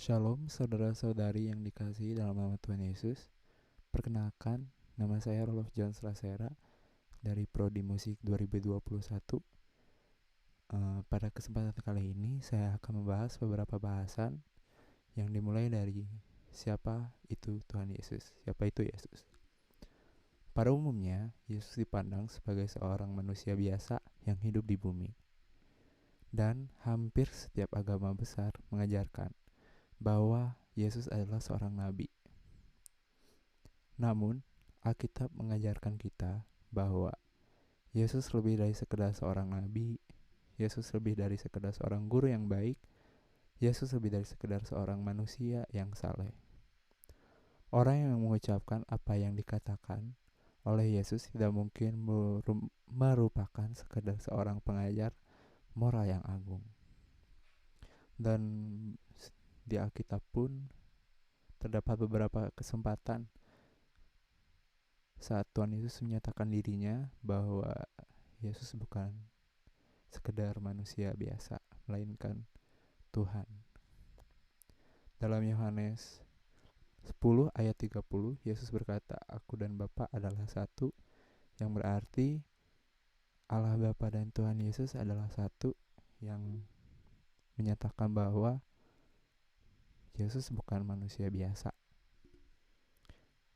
Shalom saudara-saudari yang dikasihi dalam nama Tuhan Yesus. Perkenalkan, nama saya Rolof John Slasera dari Prodi Musik 2021. Pada kesempatan kali ini saya akan membahas beberapa bahasan yang dimulai dari siapa itu Tuhan Yesus, siapa itu Yesus. Pada umumnya, Yesus dipandang sebagai seorang manusia biasa yang hidup di bumi. Dan hampir setiap agama besar mengajarkan bahwa Yesus adalah seorang nabi. Namun, Alkitab mengajarkan kita bahwa Yesus lebih dari sekedar seorang nabi, Yesus lebih dari sekedar seorang guru yang baik, Yesus lebih dari sekedar seorang manusia yang saleh. Orang yang mengucapkan apa yang dikatakan oleh Yesus tidak mungkin merupakan sekedar seorang pengajar moral yang agung. Dan di Alkitab pun terdapat beberapa kesempatan saat Tuhan Yesus menyatakan dirinya bahwa Yesus bukan sekedar manusia biasa, melainkan Tuhan. Dalam Yohanes 10 ayat 30, Yesus berkata, "Aku dan Bapa adalah satu," yang berarti Allah Bapa dan Tuhan Yesus adalah satu, yang menyatakan bahwa Yesus bukan manusia biasa.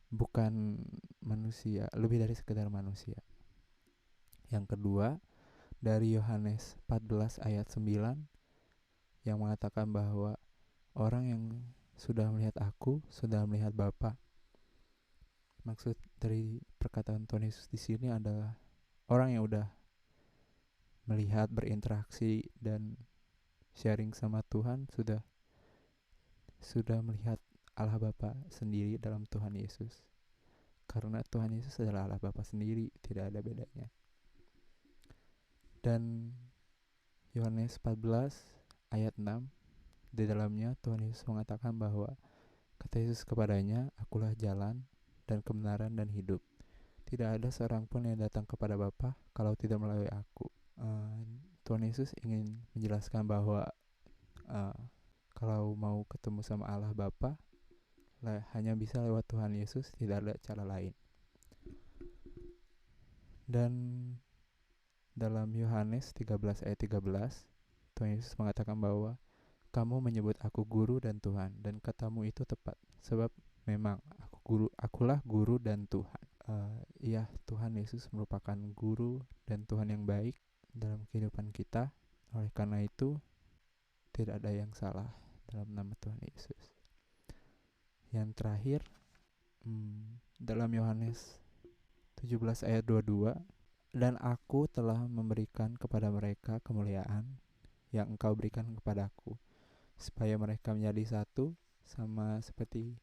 Bukan manusia, lebih dari sekedar manusia. Yang kedua, dari Yohanes 14 ayat 9 yang mengatakan bahwa orang yang sudah melihat aku sudah melihat Bapa. Maksud dari perkataan Tuhan Yesus di sini adalah orang yang udah melihat, berinteraksi dan sharing sama Tuhan sudah melihat Allah Bapa sendiri dalam Tuhan Yesus. Karena Tuhan Yesus adalah Allah Bapa sendiri, tidak ada bedanya. Dan Yohanes 14 ayat 6, di dalamnya Tuhan Yesus mengatakan bahwa kata Yesus kepadanya, "Akulah jalan dan kebenaran dan hidup. Tidak ada seorang pun yang datang kepada Bapa kalau tidak melalui aku." Tuhan Yesus ingin menjelaskan bahwa kalau mau ketemu sama Allah Bapa hanya bisa lewat Tuhan Yesus, tidak ada cara lain. Dan dalam Yohanes 13 ayat 13, Tuhan Yesus mengatakan bahwa kamu menyebut aku guru dan Tuhan, dan katamu itu tepat, sebab memang akulah guru dan Tuhan. Iya, Tuhan Yesus merupakan guru dan Tuhan yang baik dalam kehidupan kita. Oleh karena itu, tidak ada yang salah dalam nama Tuhan Yesus. Yang terakhir, dalam Yohanes 17 ayat 22, "Dan aku telah memberikan kepada mereka kemuliaan yang engkau berikan kepadaku, supaya mereka menjadi satu sama seperti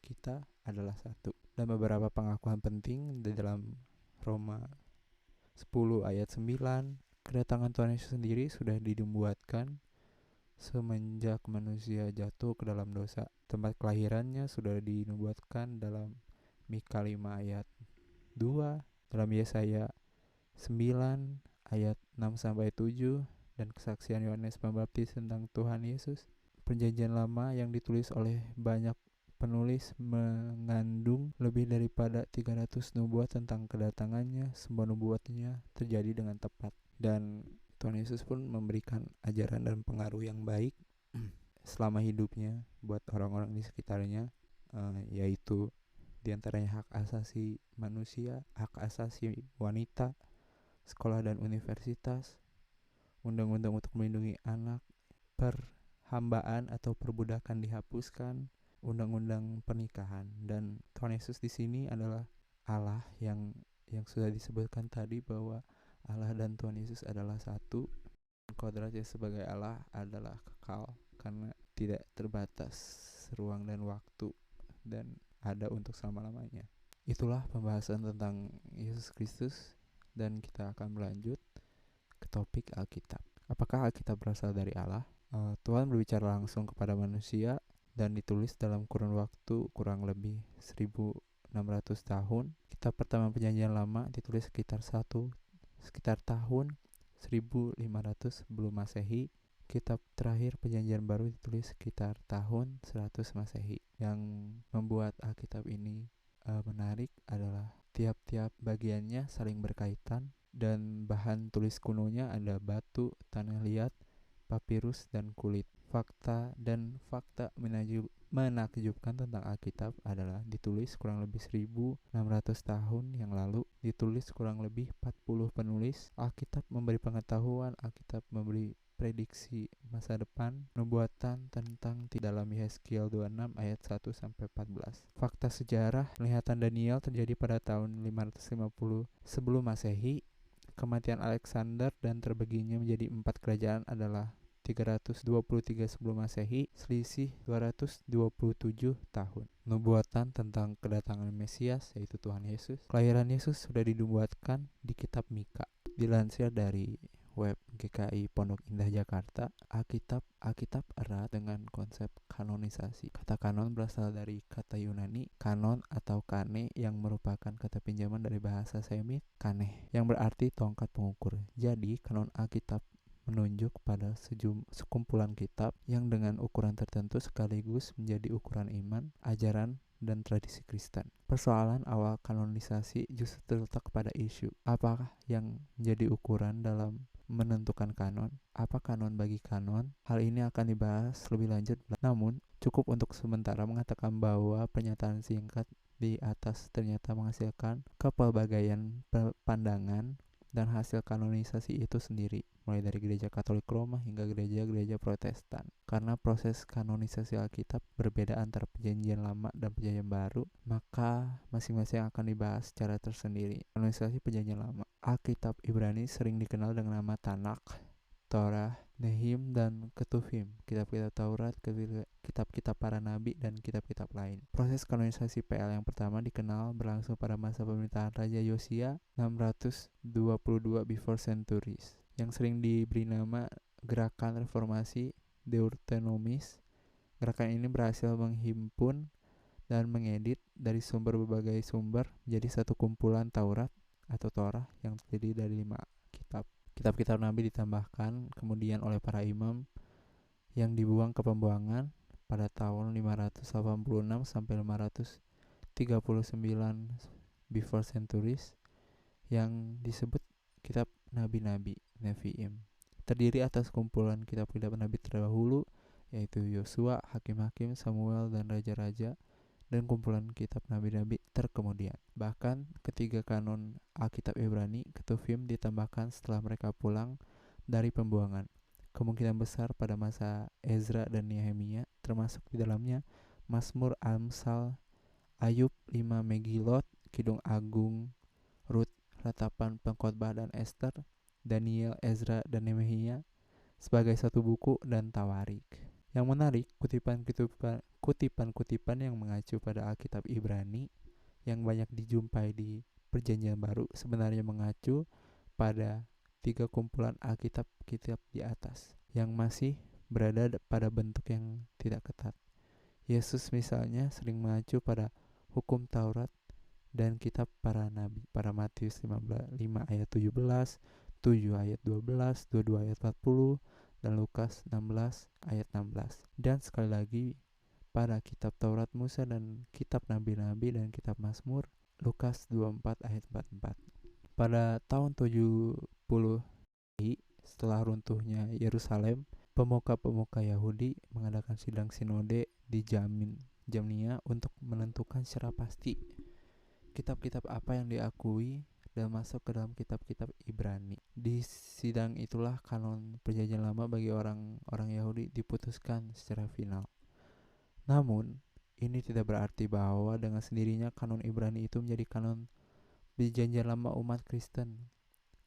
kita adalah satu." Dan beberapa pengakuan penting di dalam Roma 10 ayat 9, kedatangan Tuhan Yesus sendiri sudah dinubuatkan semenjak manusia jatuh ke dalam dosa. Tempat kelahirannya sudah dinubuatkan dalam Mika 5 ayat 2, dalam Yesaya 9 ayat 6 sampai 7, dan kesaksian Yohanes Pembaptis tentang Tuhan Yesus. Perjanjian lama yang ditulis oleh banyak penulis mengandung lebih daripada 300 nubuat tentang kedatangannya. Semua nubuatnya terjadi dengan tepat, dan Tuhan Yesus pun memberikan ajaran dan pengaruh yang baik selama hidupnya buat orang-orang di sekitarnya, yaitu diantaranya hak asasi manusia, hak asasi wanita, sekolah dan universitas, undang-undang untuk melindungi anak, perhambaan atau perbudakan dihapuskan, undang-undang pernikahan. Dan Tuhan Yesus di sini adalah Allah yang sudah disebutkan tadi bahwa Allah dan Tuhan Yesus adalah satu. Kodratnya sebagai Allah adalah kekal karena tidak terbatas ruang dan waktu, dan ada untuk selama-lamanya. Itulah pembahasan tentang Yesus Kristus, dan kita akan berlanjut ke topik Alkitab. Apakah Alkitab berasal dari Allah? Tuhan berbicara langsung kepada manusia dan ditulis dalam kurun waktu kurang lebih 1600 tahun. Kitab pertama Perjanjian Lama ditulis sekitar tahun 1500 sebelum Masehi, Kitab terakhir Perjanjian Baru ditulis sekitar tahun 100 Masehi. Yang membuat Alkitab ini menarik adalah tiap-tiap bagiannya saling berkaitan dan bahan tulis kunonya ada batu, tanah liat, papirus, dan kulit. Fakta menakjubkan tentang Alkitab adalah ditulis kurang lebih 1600 tahun yang lalu, ditulis kurang lebih 40 penulis. Alkitab memberi pengetahuan, Alkitab memberi prediksi masa depan, nubuatan tentang di dalam Yeskiel 26 ayat 1 sampai 14. Fakta sejarah, penglihatan Daniel terjadi pada tahun 550 sebelum Masehi. Kematian Alexander dan terbaginya menjadi 4 kerajaan adalah 323 sebelum Masehi, selisih 227 tahun. Nubuatan tentang kedatangan Mesias, yaitu Tuhan Yesus. Kelahiran Yesus sudah dinubuatkan di kitab Mika. Dilansir dari web GKI Pondok Indah Jakarta, Alkitab erat dengan konsep kanonisasi. Kata kanon berasal dari kata Yunani kanon atau kane, yang merupakan kata pinjaman dari bahasa Semit kane, yang berarti tongkat pengukur. Jadi kanon Alkitab menunjuk pada sekumpulan kitab yang dengan ukuran tertentu sekaligus menjadi ukuran iman, ajaran, dan tradisi Kristen. Persoalan awal kanonisasi justru terletak pada isu apakah yang menjadi ukuran dalam menentukan kanon, apa kanon bagi kanon. Hal ini akan dibahas lebih lanjut, namun cukup untuk sementara mengatakan bahwa pernyataan singkat di atas ternyata menghasilkan kepelbagaian pandangan dan hasil kanonisasi itu sendiri, mulai dari gereja Katolik Roma hingga gereja-gereja Protestan. Karena proses kanonisasi Alkitab berbeda antara Perjanjian Lama dan Perjanjian Baru, maka masing-masing akan dibahas secara tersendiri. Kanonisasi Perjanjian Lama. Alkitab Ibrani sering dikenal dengan nama Tanakh, Torah, Nehim, dan Ketuvim, kitab-kitab Taurat, kitab-kitab para nabi, dan kitab-kitab lain. Proses kanonisasi PL yang pertama dikenal berlangsung pada masa pemerintahan Raja Yosia 622 before centuries, yang sering diberi nama Gerakan Reformasi Deuteronomis. Gerakan ini berhasil menghimpun dan mengedit dari berbagai sumber menjadi satu kumpulan Taurat atau Torah yang terdiri dari 5 kitab. Kitab-kitab Nabi ditambahkan kemudian oleh para imam yang dibuang ke pembuangan pada tahun 586 sampai 539 before centuries, yang disebut kitab nabi-nabi, Nevi'im. Terdiri atas kumpulan kitab-kitab nabi terdahulu, yaitu Yosua, Hakim-hakim, Samuel, dan Raja-raja, dan kumpulan kitab nabi-nabi terkemudian. Bahkan ketiga kanon Alkitab Ibrani, Ketuvim, ditambahkan setelah mereka pulang dari pembuangan. Kemungkinan besar pada masa Ezra dan Nehemia, termasuk di dalamnya Mazmur, Amsal, Ayub, 5 Megilot, Kidung Agung, Rut, Ratapan, Pengkhotbah, dan Ester, Daniel, Ezra, dan Nehemia sebagai satu buku, dan Tawarik. Yang menarik, kutipan-kutipan yang mengacu pada Alkitab Ibrani yang banyak dijumpai di Perjanjian Baru sebenarnya mengacu pada 3 kumpulan Alkitab-kitab di atas yang masih berada pada bentuk yang tidak ketat. Yesus misalnya sering mengacu pada hukum Taurat dan kitab para nabi pada Matius 5 ayat 17, 7 ayat 12, 22 ayat 40, dan Lukas 16 ayat 16. Dan sekali lagi pada kitab Taurat Musa dan kitab nabi-nabi dan kitab Mazmur, Lukas 24 ayat 44. Pada tahun 70 setelah runtuhnya Yerusalem, pemuka-pemuka Yahudi mengadakan sidang sinode di Jamnia untuk menentukan secara pasti kitab-kitab apa yang diakui dan masuk ke dalam kitab-kitab Ibrani. Di sidang itulah kanon Perjanjian Lama bagi orang-orang Yahudi diputuskan secara final. Namun, ini tidak berarti bahwa dengan sendirinya kanon Ibrani itu menjadi kanon Perjanjian Lama umat Kristen.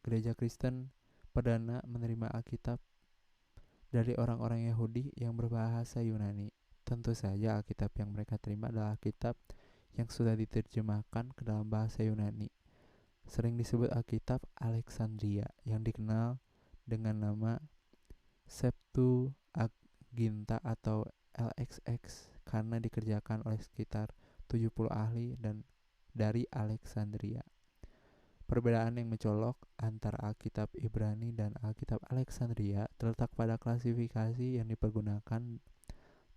Gereja Kristen perdana menerima Alkitab dari orang-orang Yahudi yang berbahasa Yunani. Tentu saja Alkitab yang mereka terima adalah Alkitab yang sudah diterjemahkan ke dalam bahasa Yunani. Sering disebut Alkitab Alexandria yang dikenal dengan nama Septuaginta atau LXX karena dikerjakan oleh sekitar 70 ahli dan dari Alexandria. Perbedaan yang mencolok antara Alkitab Ibrani dan Alkitab Alexandria terletak pada klasifikasi yang dipergunakan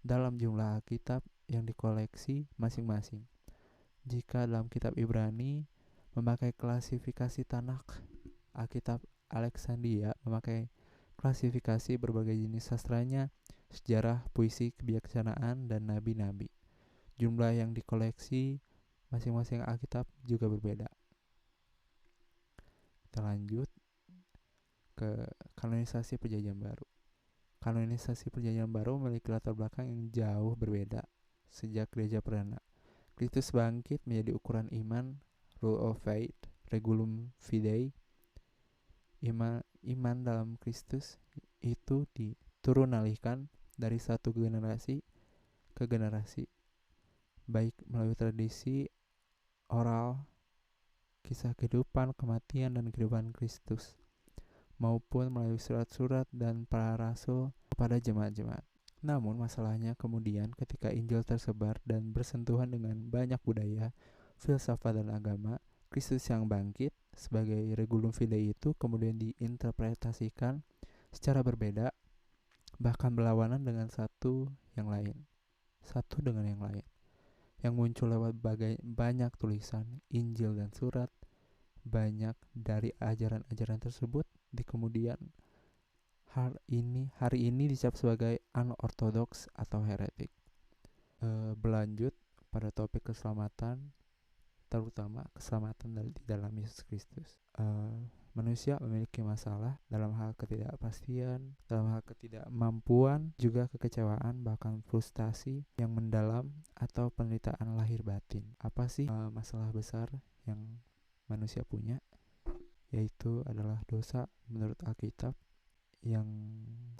dalam jumlah Alkitab yang dikoleksi masing-masing. Jika dalam kitab Ibrani memakai klasifikasi Tanakh, Alkitab Alexandria memakai klasifikasi berbagai jenis sastranya, sejarah, puisi, kebijaksanaan, dan nabi-nabi. Jumlah yang dikoleksi masing-masing Alkitab juga berbeda. Kita lanjut ke kanonisasi Perjanjian Baru. Kanonisasi Perjanjian Baru memiliki latar belakang yang jauh berbeda sejak gereja perdana. Kristus bangkit menjadi ukuran iman, rule of faith, regulum fidei. Iman dalam Kristus itu diturunalihkan dari satu generasi ke generasi, baik melalui tradisi oral, kisah kehidupan, kematian, dan kehidupan Kristus, maupun melalui surat-surat dan para rasul kepada jemaat-jemaat. Namun masalahnya kemudian ketika Injil tersebar dan bersentuhan dengan banyak budaya, filsafat, dan agama, Kristus yang bangkit sebagai regulum fidei itu kemudian diinterpretasikan secara berbeda, bahkan berlawanan dengan satu dengan yang lain, yang muncul lewat banyak tulisan, Injil, dan surat. Banyak dari ajaran-ajaran tersebut di kemudian hari ini dicap sebagai unorthodox atau heretik. Berlanjut pada topik keselamatan, terutama keselamatan di dalam Yesus Kristus. Manusia memiliki masalah dalam hal ketidakpastian, dalam hal ketidakmampuan, juga kekecewaan, bahkan frustasi yang mendalam atau penderitaan lahir batin. Apa sih masalah besar yang manusia punya? Yaitu adalah dosa menurut Alkitab. Yang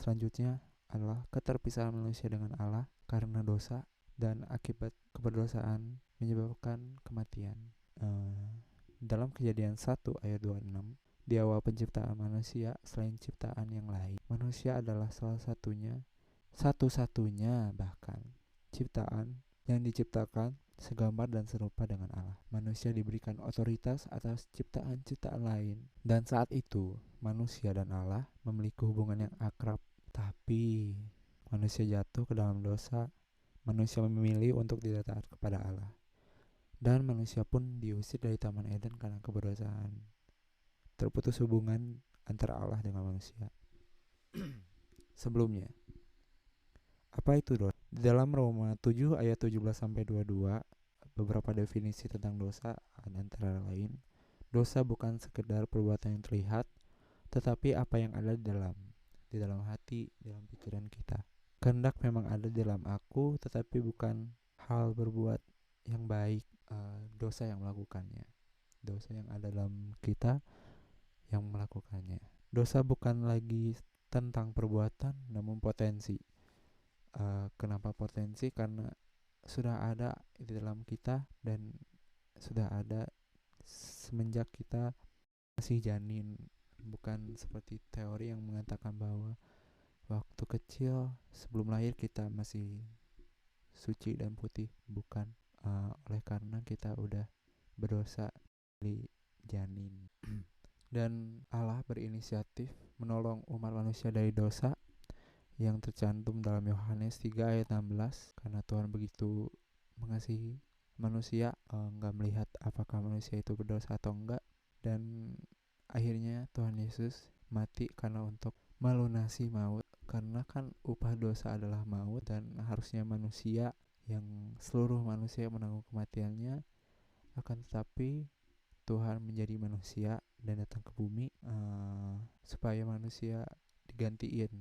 selanjutnya adalah keterpisahan manusia dengan Allah karena dosa, dan akibat keberdosaan menyebabkan kematian. Dalam Kejadian 1 ayat 26, di awal penciptaan manusia, selain ciptaan yang lain, manusia adalah satu-satunya bahkan ciptaan yang diciptakan segambar dan serupa dengan Allah. Manusia diberikan otoritas atas ciptaan-ciptaan lain, dan saat itu manusia dan Allah memiliki hubungan yang akrab. Tapi manusia jatuh ke dalam dosa. Manusia memilih untuk tidak taat kepada Allah, dan manusia pun diusir dari Taman Eden karena kedosaan. Terputus hubungan antara Allah dengan manusia. Sebelumnya, apa itu dosa? Di dalam Roma 7 ayat 17-22, beberapa definisi tentang dosa antara lain, dosa bukan sekedar perbuatan yang terlihat, tetapi apa yang ada di dalam hati, dalam pikiran kita. Kehendak memang ada di dalam aku, tetapi bukan hal berbuat yang baik, dosa yang melakukannya. Dosa yang ada dalam kita yang melakukannya. Dosa bukan lagi tentang perbuatan, namun potensi. Kenapa potensi? Karena sudah ada di dalam kita dan sudah ada semenjak kita masih janin. Bukan seperti teori yang mengatakan bahwa waktu kecil sebelum lahir kita masih suci dan putih. Bukan. Oleh karena kita udah berdosa di janin. Dan Allah berinisiatif menolong umat manusia dari dosa yang tercantum dalam Yohanes 3 ayat 16. Karena Tuhan begitu mengasihi manusia, gak melihat apakah manusia itu berdosa atau enggak, dan akhirnya Tuhan Yesus mati karena untuk melunasi maut. Karena kan upah dosa adalah maut, dan harusnya manusia seluruh manusia menanggung kematiannya. Akan tetapi Tuhan menjadi manusia dan datang ke bumi supaya manusia digantiin,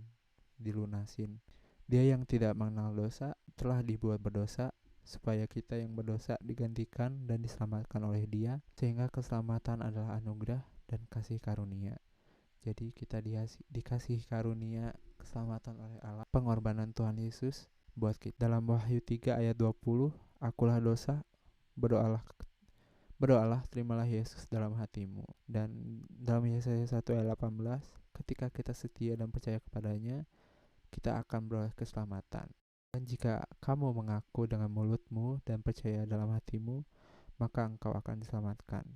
dilunasin. Dia yang tidak mengenal dosa telah dibuat berdosa supaya kita yang berdosa digantikan dan diselamatkan oleh Dia, sehingga keselamatan adalah anugerah dan kasih karunia. Jadi kita dikasih karunia keselamatan oleh Allah, pengorbanan Tuhan Yesus buat kita. Dalam Wahyu 3 ayat 20, akulah dosa, berdoalah, terimalah Yesus dalam hatimu. Dan dalam Yesaya 1 ayat 18, ketika kita setia dan percaya kepadanya, kita akan beroleh keselamatan. Dan jika kamu mengaku dengan mulutmu dan percaya dalam hatimu, maka engkau akan diselamatkan.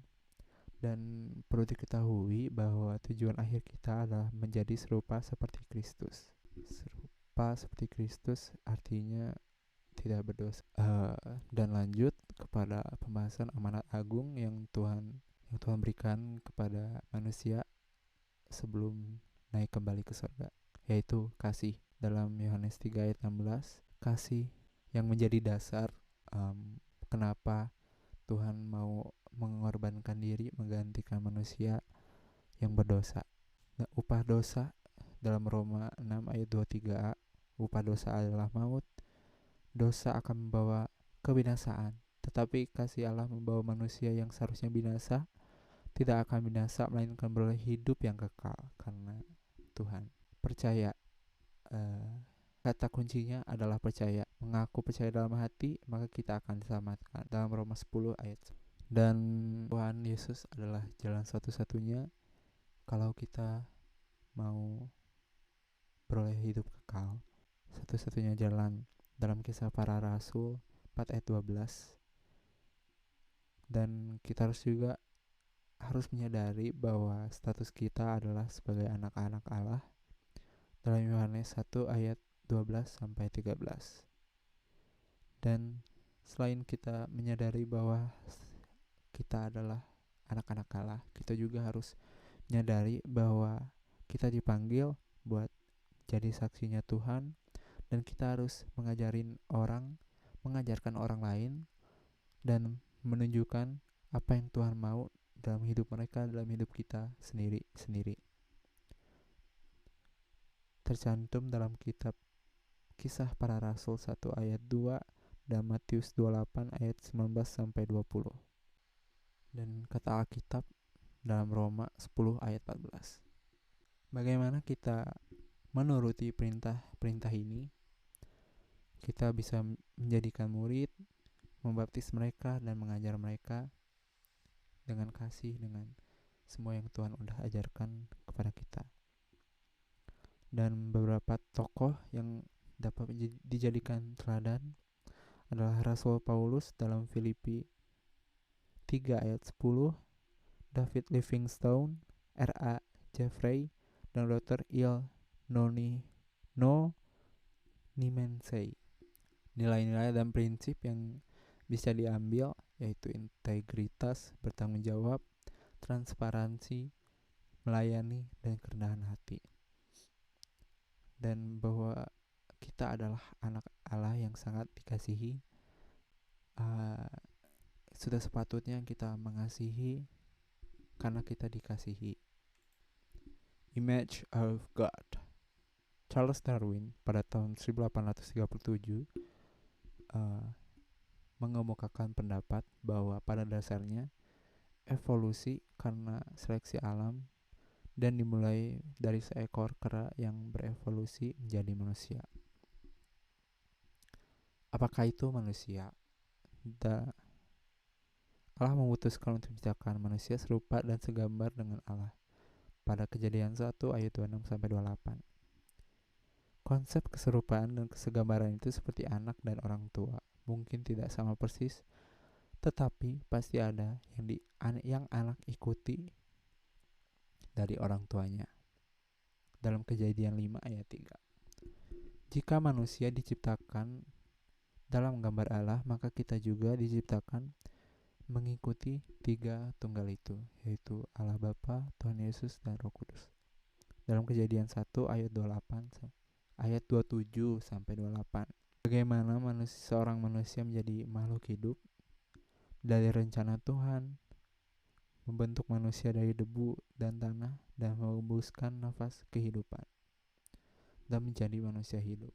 Dan perlu diketahui bahwa tujuan akhir kita adalah menjadi serupa seperti Kristus. Serupa seperti Kristus artinya tidak berdosa. Dan lanjut kepada pembahasan amanat agung yang Tuhan berikan kepada manusia sebelum naik kembali ke surga, yaitu kasih. Dalam Yohanes 3 ayat 16, kasih yang menjadi dasar kenapa Tuhan mau mengorbankan diri menggantikan manusia yang berdosa. Nah, upah dosa dalam Roma 6 ayat 23a, upah dosa adalah maut. Dosa akan membawa kebinasaan, tetapi kasih Allah membawa manusia yang seharusnya binasa tidak akan binasa, melainkan beroleh hidup yang kekal karena Tuhan. Percaya, kata kuncinya adalah percaya. Mengaku percaya dalam hati, maka kita akan diselamatkan. Dalam Roma 10 ayat. Dan Tuhan Yesus adalah jalan satu-satunya kalau kita mau beroleh hidup kekal. Satu-satunya jalan. Dalam Kisah Para Rasul 4 ayat 12. Dan kita harus menyadari bahwa status kita adalah sebagai anak-anak Allah dalam Yohanes 1 ayat 12 sampai 13. Dan selain kita menyadari bahwa kita adalah anak-anak Allah, kita juga harus menyadari bahwa kita dipanggil buat jadi saksinya Tuhan, dan kita harus mengajarkan orang lain dan menunjukkan apa yang Tuhan mau dalam hidup mereka, dalam hidup kita sendiri. Tercantum dalam kitab Kisah Para Rasul 1 ayat 2 dan Matius 28 ayat 19 sampai 20. Dan kata Alkitab dalam Roma 10 ayat 14. Bagaimana kita menuruti perintah ini? Kita bisa menjadikan murid, membaptis mereka dan mengajar mereka dengan kasih, dengan semua yang Tuhan udah ajarkan kepada kita. Dan beberapa tokoh yang dapat dijadikan teladan adalah Rasul Paulus dalam Filipi 3 ayat 10, David Livingstone, R.A. Jeffrey, dan Dr. Il Nimensey. Nilai-nilai dan prinsip yang bisa diambil yaitu integritas, bertanggung jawab, transparansi, melayani, dan kerendahan hati. Dan bahwa kita adalah anak Allah yang sangat dikasihi. Sudah sepatutnya kita mengasihi karena kita dikasihi. Image of God. Charles Darwin pada tahun 1837 mengemukakan pendapat bahwa pada dasarnya evolusi karena seleksi alam dan dimulai dari seekor kera yang berevolusi menjadi manusia. Apakah itu manusia? Allah memutuskan untuk menciptakan manusia serupa dan segambar dengan Allah pada Kejadian 1 ayat 26 sampai 28. Konsep keserupaan dan kesegambaran itu seperti anak dan orang tua. Mungkin tidak sama persis, tetapi pasti ada yang anak ikuti dari orang tuanya. Dalam Kejadian 5 ayat 3. Jika manusia diciptakan dalam gambar Allah, maka kita juga diciptakan mengikuti tiga tunggal itu, yaitu Allah Bapa, Tuhan Yesus, dan Roh Kudus. Dalam Kejadian 1 ayat 28 ayat 27 sampai 28. Bagaimana seorang manusia menjadi makhluk hidup dari rencana Tuhan, membentuk manusia dari debu dan tanah dan mengembuskan nafas kehidupan dan menjadi manusia hidup.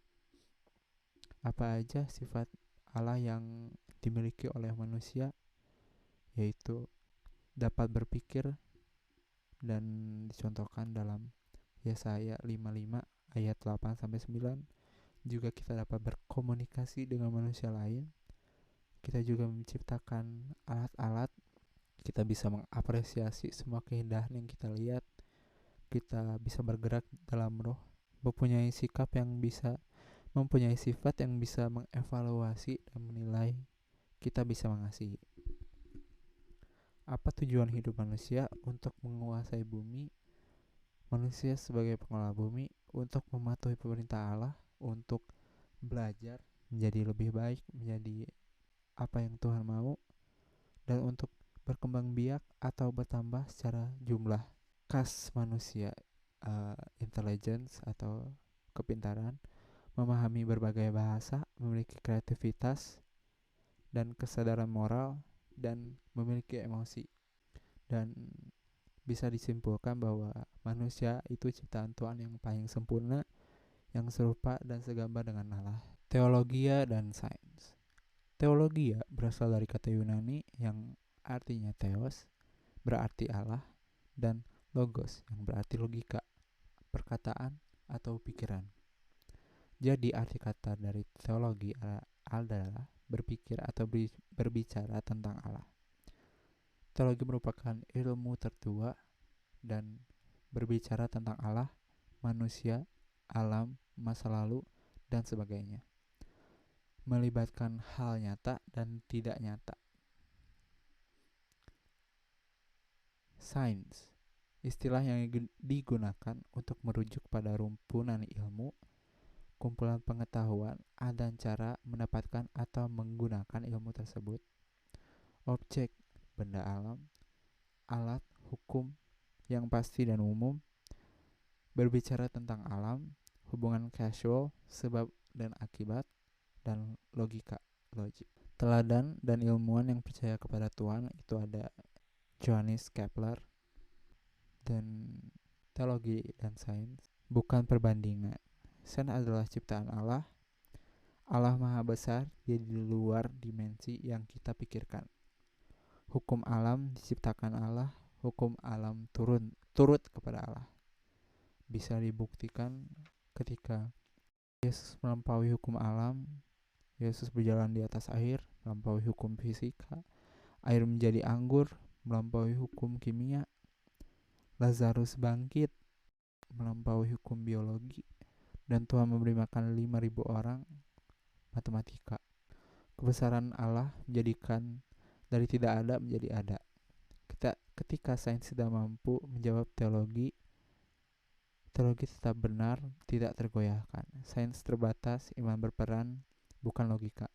Apa aja sifat Allah yang dimiliki oleh manusia? Yaitu dapat berpikir, dan dicontohkan dalam Yesaya 55 ayat 8 sampai 9. Juga kita dapat berkomunikasi dengan manusia lain. Kita juga menciptakan alat-alat. Kita bisa mengapresiasi semua keindahan yang kita lihat. Kita bisa bergerak dalam roh, mempunyai sifat yang bisa mengevaluasi dan menilai. Kita bisa mengasihi. Apa tujuan hidup manusia? Untuk menguasai bumi. Manusia sebagai pengelola bumi, untuk mematuhi pemerintah Allah, untuk belajar menjadi lebih baik, menjadi apa yang Tuhan mau, dan untuk berkembang biak atau bertambah secara jumlah. Kas manusia, intelligence atau kepintaran, memahami berbagai bahasa, memiliki kreativitas dan kesadaran moral, dan memiliki emosi. Dan bisa disimpulkan bahwa manusia itu ciptaan Tuhan yang paling sempurna, yang serupa dan segambar dengan Allah. Teologia dan sains. Teologia berasal dari kata Yunani yang artinya theos, berarti Allah, dan logos yang berarti logika, perkataan, atau pikiran. Jadi arti kata dari teologi adalah berpikir atau berbicara tentang Allah. Teologi merupakan ilmu tertua dan berbicara tentang Allah, manusia, alam, masa lalu, dan sebagainya. Melibatkan hal nyata dan tidak nyata. Sains, istilah yang digunakan untuk merujuk pada rumpunan ilmu, kumpulan pengetahuan, dan cara mendapatkan atau menggunakan ilmu tersebut. Objek, benda alam, alat, hukum yang pasti dan umum, berbicara tentang alam, hubungan causal, sebab dan akibat, dan logika, logik. Teladan dan ilmuwan yang percaya kepada Tuhan itu ada Johannes Kepler. Dan teologi dan sains bukan perbandingan. Sains adalah ciptaan Allah. Allah maha besar, dia di luar dimensi yang kita pikirkan. Hukum alam diciptakan Allah, hukum alam turut kepada Allah. Bisa dibuktikan ketika Yesus melampaui hukum alam. Yesus berjalan di atas air, melampaui hukum fisika. Air menjadi anggur, melampaui hukum kimia. Lazarus bangkit, melampaui hukum biologi. Dan Tuhan memberi makan 5.000 orang, matematika. Kebesaran Allah menjadikan dari tidak ada menjadi ada. Ketika sains sudah mampu menjawab teologi, teologi tetap benar, tidak tergoyahkan. Sains terbatas, iman berperan, bukan logika.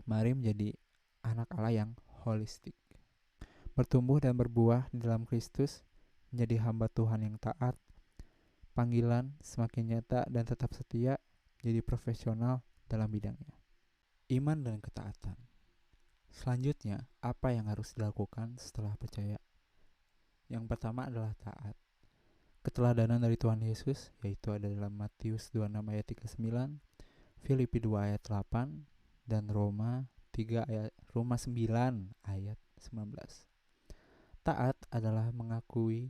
Mari menjadi anak Allah yang holistik. Bertumbuh dan berbuah di dalam Kristus, menjadi hamba Tuhan yang taat, panggilan semakin nyata dan tetap setia, jadi profesional dalam bidangnya. Iman dan ketaatan. Selanjutnya, apa yang harus dilakukan setelah percaya? Yang pertama adalah taat. Keteladanan dari Tuhan Yesus, yaitu ada dalam Matius 26 ayat 39, Filipi 2 ayat 8, dan Roma 9 ayat 19. Taat adalah mengakui,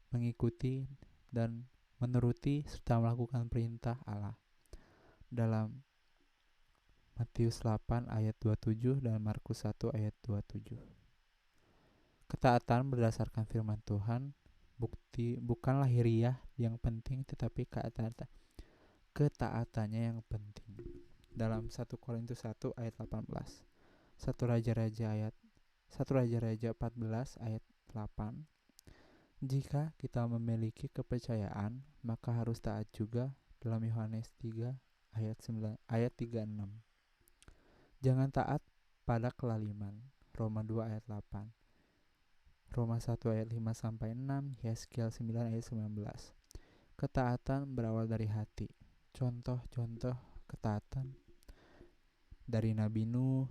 mengikuti, dan menuruti serta melakukan perintah Allah dalam Matius 8 ayat 27 dan Markus 1 ayat 27. Ketaatan berdasarkan firman Tuhan, bukan lahiriah yang penting, tetapi ketaatannya yang penting. Dalam 1 Korintus 1 ayat 18, 1 Raja-Raja 14 ayat 8. Jika kita memiliki kepercayaan, maka harus taat juga, dalam Yohanes 3 ayat 36. Jangan taat pada kelaliman, Roma 2 ayat 8, Roma 1 ayat 5 sampai 6, Yeskiel 9 ayat 19. Ketaatan berawal dari hati. Contoh-contoh ketaatan dari Nabi Nuh,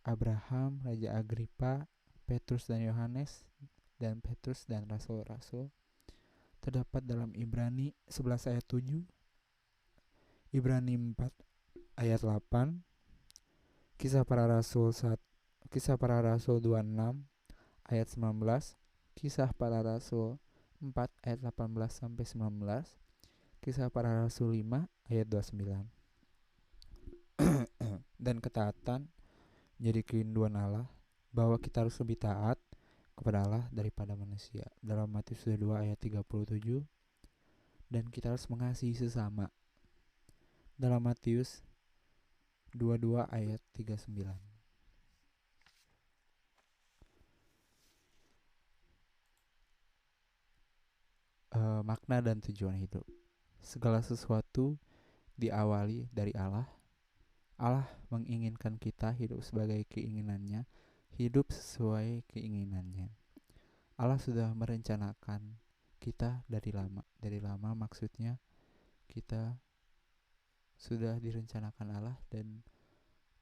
Abraham, Raja Agripa, Petrus dan Yohanes, dan Petrus dan rasul-rasul terdapat dalam Ibrani 11 ayat 7, Ibrani 4 ayat 8, Kisah Para Rasul 26 ayat 19, Kisah Para Rasul 4 ayat 18 sampai 19, Kisah Para Rasul 5 ayat 29. Dan ketaatan jadi kerinduan Allah, bahwa kita harus lebih taat kepada Allah daripada manusia, dalam Matius 2 ayat 37. Dan kita harus mengasihi sesama, dalam Matius 22 ayat 39. makna dan tujuan hidup. Segala sesuatu diawali dari Allah. Allah menginginkan kita hidup sebagai keinginannya, hidup sesuai keinginannya. Allah sudah merencanakan kita dari lama. Dari lama maksudnya kita sudah direncanakan Allah, dan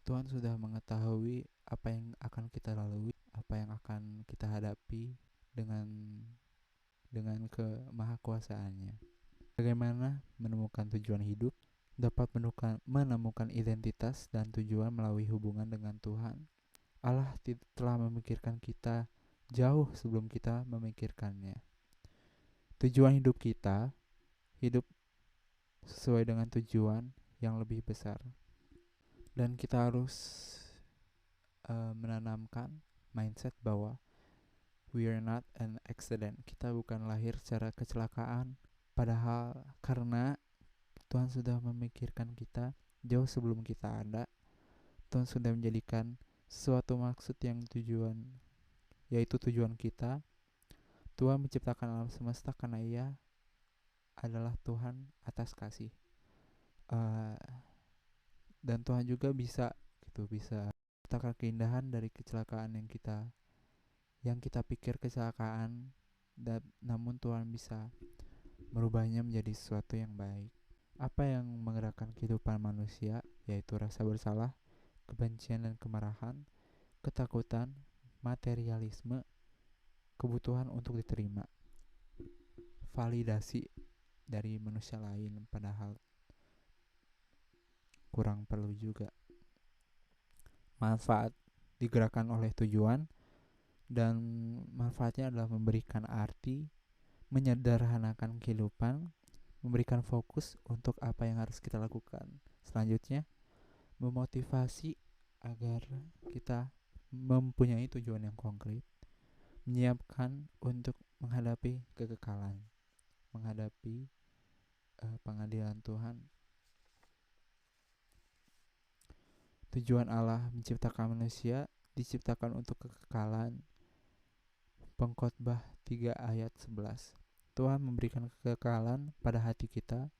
Tuhan sudah mengetahui apa yang akan kita lalui, apa yang akan kita hadapi dengan kemahakuasaannya. Bagaimana menemukan tujuan hidup? Dapat menemukan identitas dan tujuan melalui hubungan dengan Tuhan. Allah telah memikirkan kita jauh sebelum kita memikirkannya. Tujuan hidup kita, hidup sesuai dengan tujuan yang lebih besar. Dan kita harus menanamkan mindset bahwa we are not an accident. Kita bukan lahir secara kecelakaan, padahal karena Tuhan sudah memikirkan kita jauh sebelum kita ada. Tuhan sudah menjadikan suatu maksud yang tujuan, yaitu tujuan kita. Tuhan menciptakan alam semesta karena Ia adalah Tuhan atas kasih. Dan Tuhan juga bisa menciptakan keindahan dari kecelakaan yang kita pikir kecelakaan, dan namun Tuhan bisa merubahnya menjadi sesuatu yang baik. Apa yang menggerakkan kehidupan manusia, yaitu rasa bersalah, kebencian dan kemarahan, ketakutan, materialisme, kebutuhan untuk diterima, validasi dari manusia lain, padahal kurang perlu juga. Manfaat digerakkan oleh tujuan, dan manfaatnya adalah memberikan arti, menyederhanakan kehidupan, memberikan fokus untuk apa yang harus kita lakukan. Selanjutnya, memotivasi agar kita mempunyai tujuan yang konkret, menyiapkan untuk menghadapi kekekalan, menghadapi pengadilan Tuhan. Tujuan Allah menciptakan manusia diciptakan untuk kekekalan. Pengkhotbah 3 ayat 11. Tuhan memberikan kekekalan pada hati kita.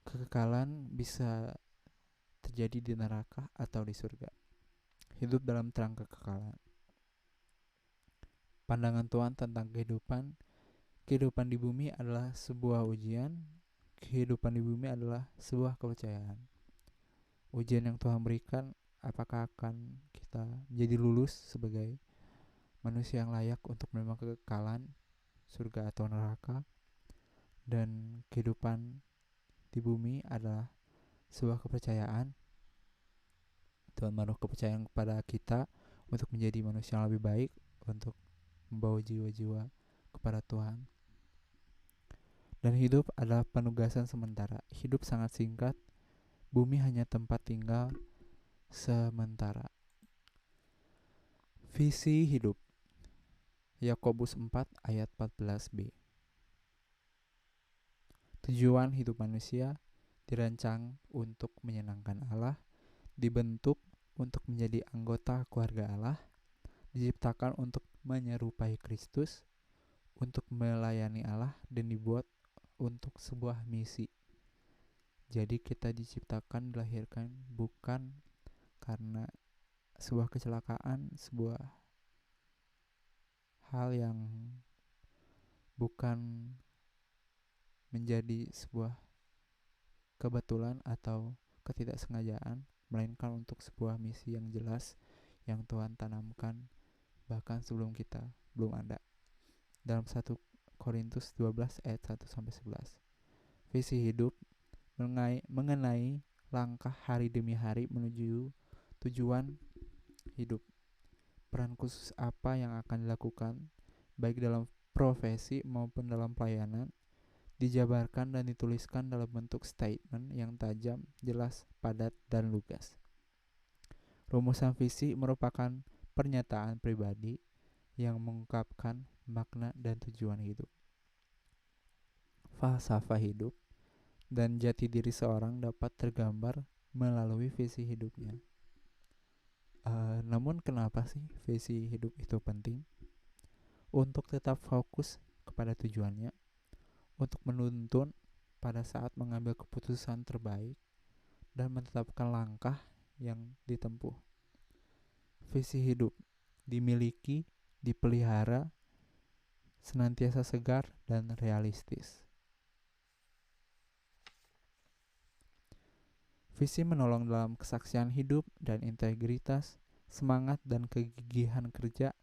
Kekekalan bisa terjadi di neraka atau di surga. Hidup dalam terang kekekalan. Pandangan Tuhan tentang kehidupan di bumi adalah sebuah ujian. Kehidupan di bumi adalah sebuah kepercayaan. Ujian yang Tuhan berikan, apakah akan kita menjadi lulus sebagai manusia yang layak untuk menerima kekekalan, surga atau neraka. Dan kehidupan di bumi adalah sebuah kepercayaan. Tuhan menaruh kepercayaan kepada kita untuk menjadi manusia yang lebih baik, untuk membawa jiwa-jiwa kepada Tuhan. Dan hidup adalah penugasan sementara. Hidup sangat singkat. Bumi hanya tempat tinggal sementara. Visi hidup. Yakobus 4 ayat 14b. Tujuan hidup manusia dirancang untuk menyenangkan Allah, dibentuk untuk menjadi anggota keluarga Allah, diciptakan untuk menyerupai Kristus, untuk melayani Allah, dan dibuat untuk sebuah misi. Jadi kita diciptakan, dilahirkan bukan karena sebuah kecelakaan, sebuah hal yang bukan menjadi sebuah kebetulan atau ketidaksengajaan, melainkan untuk sebuah misi yang jelas yang Tuhan tanamkan bahkan sebelum kita belum ada. Dalam 1 Korintus 12 ayat 1-11. Visi hidup mengenai langkah hari demi hari menuju tujuan hidup. Peran khusus apa yang akan dilakukan baik dalam profesi maupun dalam pelayanan dijabarkan dan dituliskan dalam bentuk statement yang tajam, jelas, padat, dan lugas. Rumusan visi merupakan pernyataan pribadi yang mengungkapkan makna dan tujuan hidup. Falsafah hidup dan jati diri seorang dapat tergambar melalui visi hidupnya. Namun kenapa sih visi hidup itu penting? Untuk tetap fokus kepada tujuannya, untuk menuntun pada saat mengambil keputusan terbaik dan menetapkan langkah yang ditempuh. Visi hidup dimiliki, dipelihara, senantiasa segar dan realistis. Visi menolong dalam kesaksian hidup dan integritas, semangat dan kegigihan kerja,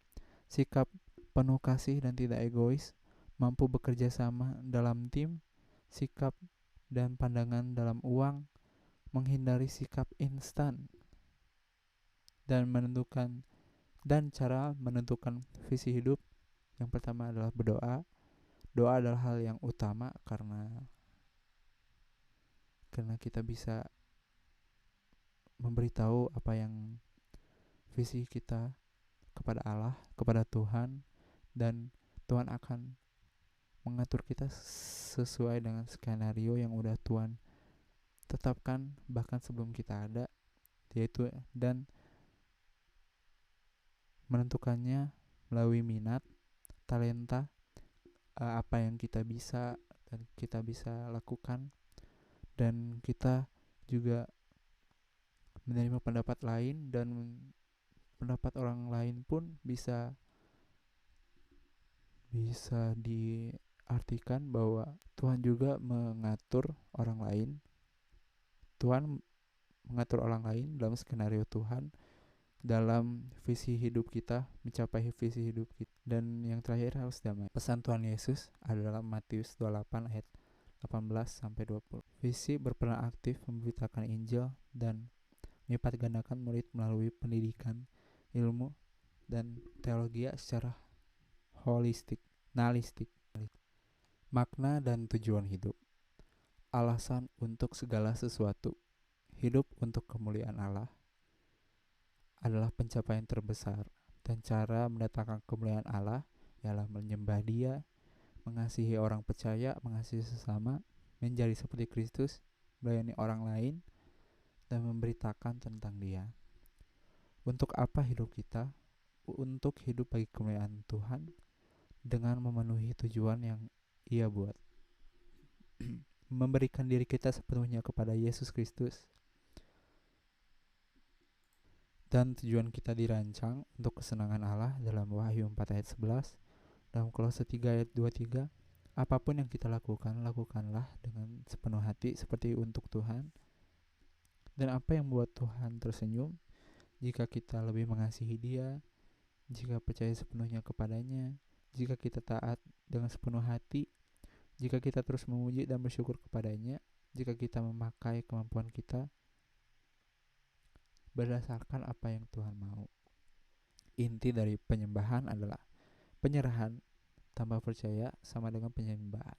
sikap penuh kasih dan tidak egois, mampu bekerja sama dalam tim, sikap dan pandangan dalam uang, menghindari sikap instan, dan cara menentukan visi hidup. Yang pertama adalah berdoa. Doa adalah hal yang utama karena kita bisa memberitahu apa yang visi kita kepada Allah, kepada Tuhan, dan Tuhan akan mengatur kita sesuai dengan skenario yang udah Tuhan tetapkan bahkan sebelum kita ada, yaitu dan menentukannya melalui minat, talenta, apa yang kita bisa dan kita bisa lakukan, dan kita juga menerima pendapat lain, dan pendapat orang lain pun bisa diartikan bahwa Tuhan juga mengatur orang lain. Tuhan mengatur orang lain dalam skenario Tuhan, dalam visi hidup kita, mencapai visi hidup kita. Dan yang terakhir harus damai. Pesan Tuhan Yesus adalah Matius 28 ayat 18-20. Visi berperan aktif memberitakan Injil dan melipat gandakan murid melalui pendidikan, ilmu, dan teologi secara holistik. Makna dan tujuan hidup. Alasan untuk segala sesuatu. Hidup untuk kemuliaan Allah adalah pencapaian terbesar, dan cara mendatangkan kemuliaan Allah ialah menyembah Dia, mengasihi orang percaya, mengasihi sesama, menjadi seperti Kristus, melayani orang lain, dan memberitakan tentang Dia. Untuk apa hidup kita? Untuk hidup bagi kemuliaan Tuhan dengan memenuhi tujuan yang Ia buat. Memberikan diri kita sepenuhnya kepada Yesus Kristus. Dan tujuan kita dirancang untuk kesenangan Allah dalam Wahyu 4 ayat 11, dalam Kolose 3 ayat 23. Apapun yang kita lakukan, lakukanlah dengan sepenuh hati seperti untuk Tuhan. Dan apa yang membuat Tuhan tersenyum? Jika kita lebih mengasihi Dia, jika percaya sepenuhnya kepadanya, jika kita taat dengan sepenuh hati, jika kita terus memuji dan bersyukur kepadanya, jika kita memakai kemampuan kita berdasarkan apa yang Tuhan mau. Inti dari penyembahan adalah penyerahan tanpa percaya sama dengan penyembahan.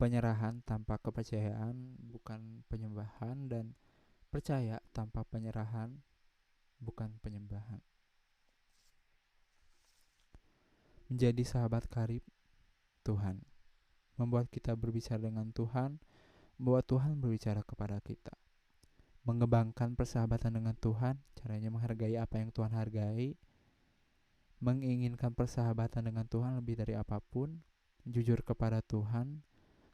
Penyerahan tanpa kepercayaan bukan penyembahan, dan percaya tanpa penyerahan bukan penyembahan. Menjadi sahabat karib Tuhan, membuat kita berbicara dengan Tuhan, membuat Tuhan berbicara kepada kita. Mengembangkan persahabatan dengan Tuhan, caranya menghargai apa yang Tuhan hargai, menginginkan persahabatan dengan Tuhan lebih dari apapun, jujur kepada Tuhan,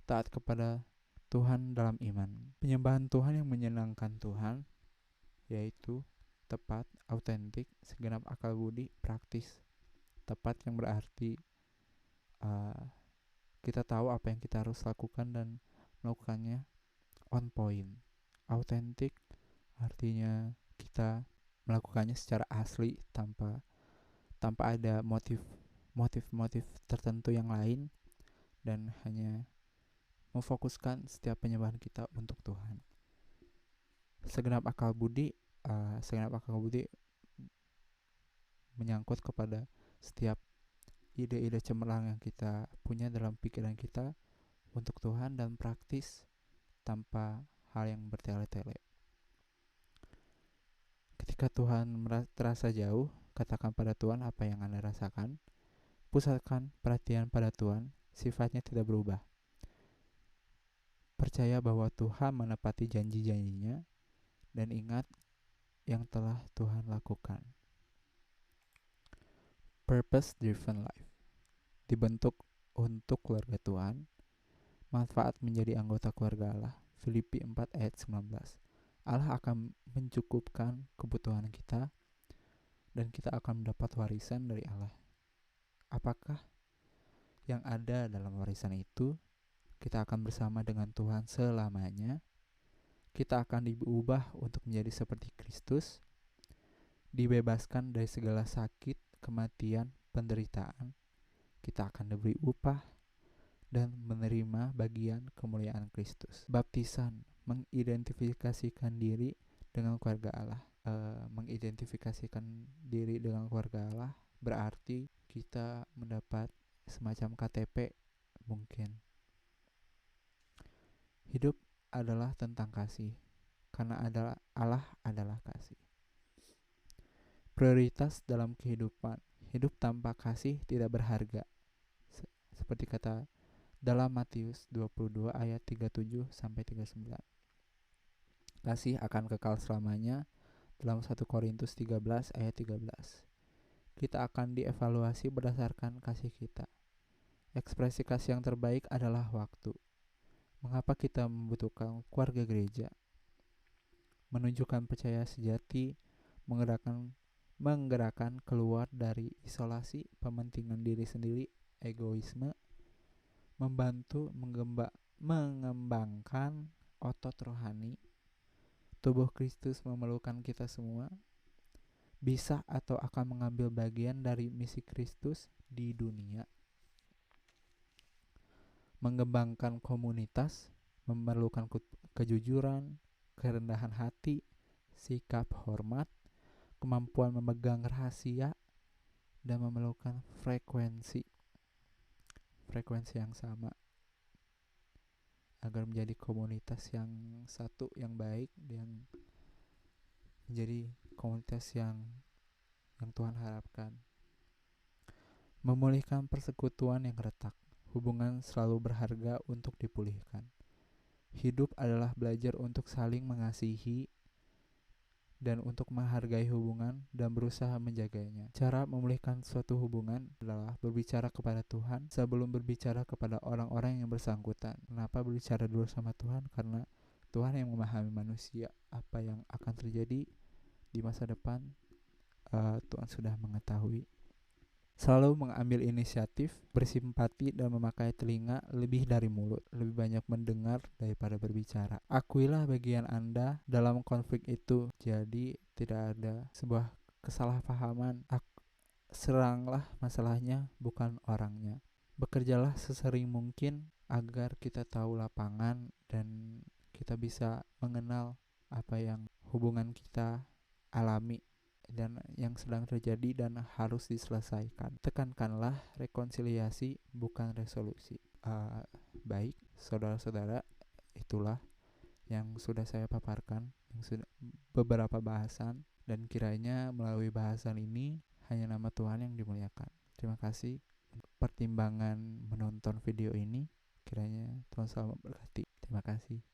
taat kepada Tuhan dalam iman. Penyembahan Tuhan yang menyenangkan Tuhan, yaitu tepat, autentik, segenap akal budi, praktis. Tepat yang berarti kita tahu apa yang kita harus lakukan dan melakukannya on point. Autentik artinya kita melakukannya secara asli tanpa ada motif tertentu yang lain, dan hanya memfokuskan setiap penyembahan kita untuk Tuhan. Segenap akal budi menyangkut kepada setiap ide-ide cemerlang yang kita punya dalam pikiran kita untuk Tuhan, dan praktis tanpa hal yang bertele-tele. Ketika Tuhan terasa jauh, katakan pada Tuhan apa yang Anda rasakan. Pusatkan perhatian pada Tuhan, sifatnya tidak berubah. Percaya bahwa Tuhan menepati janji-janjinya, dan ingat yang telah Tuhan lakukan. Purpose driven life. dibentuk untuk keluarga Tuhan, manfaat menjadi anggota keluarga Allah. Filipi 4 ayat 19. Allah akan mencukupkan kebutuhan kita dan kita akan mendapat warisan dari Allah. Apakah yang ada dalam warisan itu? Kita akan bersama dengan Tuhan selamanya. Kita akan diubah untuk menjadi seperti Kristus, dibebaskan dari segala sakit, kematian, penderitaan. Kita akan diberi upah dan menerima bagian kemuliaan Kristus. Baptisan mengidentifikasikan diri dengan keluarga Allah. Mengidentifikasikan diri dengan keluarga Allah berarti kita mendapat semacam KTP mungkin. Hidup adalah tentang kasih, karena Allah adalah kasih. Prioritas dalam kehidupan. Hidup tanpa kasih tidak berharga. Seperti kata dalam Matius 22 ayat 37 sampai 39. Kasih akan kekal selamanya dalam 1 Korintus 13 ayat 13. Kita akan dievaluasi berdasarkan kasih kita. Ekspresi kasih yang terbaik adalah waktu. Mengapa kita membutuhkan keluarga gereja? Menunjukkan percaya sejati, menggerakkan keluar dari isolasi, pementingan diri sendiri, egoisme, membantu mengembangkan otot rohani. Tubuh Kristus memerlukan kita semua. Bisa atau akan mengambil bagian dari misi Kristus di dunia. Mengembangkan komunitas memerlukan kejujuran, kerendahan hati, sikap hormat, kemampuan memegang rahasia, dan memerlukan frekuensi yang sama agar menjadi komunitas yang satu, yang baik, yang menjadi komunitas yang Tuhan harapkan. Memulihkan persekutuan yang retak. Hubungan selalu berharga untuk dipulihkan. Hidup adalah belajar untuk saling mengasihi dan untuk menghargai hubungan dan berusaha menjaganya. Cara memulihkan suatu hubungan adalah berbicara kepada Tuhan sebelum berbicara kepada orang-orang yang bersangkutan. Kenapa berbicara dulu sama Tuhan? Karena Tuhan yang memahami manusia. Apa yang akan terjadi di masa depan, Tuhan sudah mengetahui. Selalu mengambil inisiatif, bersimpati dan memakai telinga lebih dari mulut. Lebih banyak mendengar daripada berbicara. Akuilah bagian Anda dalam konflik itu. Jadi tidak ada sebuah kesalahpahaman. Seranglah masalahnya, bukan orangnya. Bekerjalah sesering mungkin agar kita tahu lapangan dan kita bisa mengenal apa yang hubungan kita alami dan yang sedang terjadi dan harus diselesaikan. Tekankanlah rekonsiliasi, bukan resolusi. Baik, saudara-saudara, itulah yang sudah saya paparkan, yang sudah beberapa bahasan, dan kiranya melalui bahasan ini hanya nama Tuhan yang dimuliakan. Terima kasih pertimbangan menonton video ini. Kiranya Tuhan selalu memberkati. Terima kasih.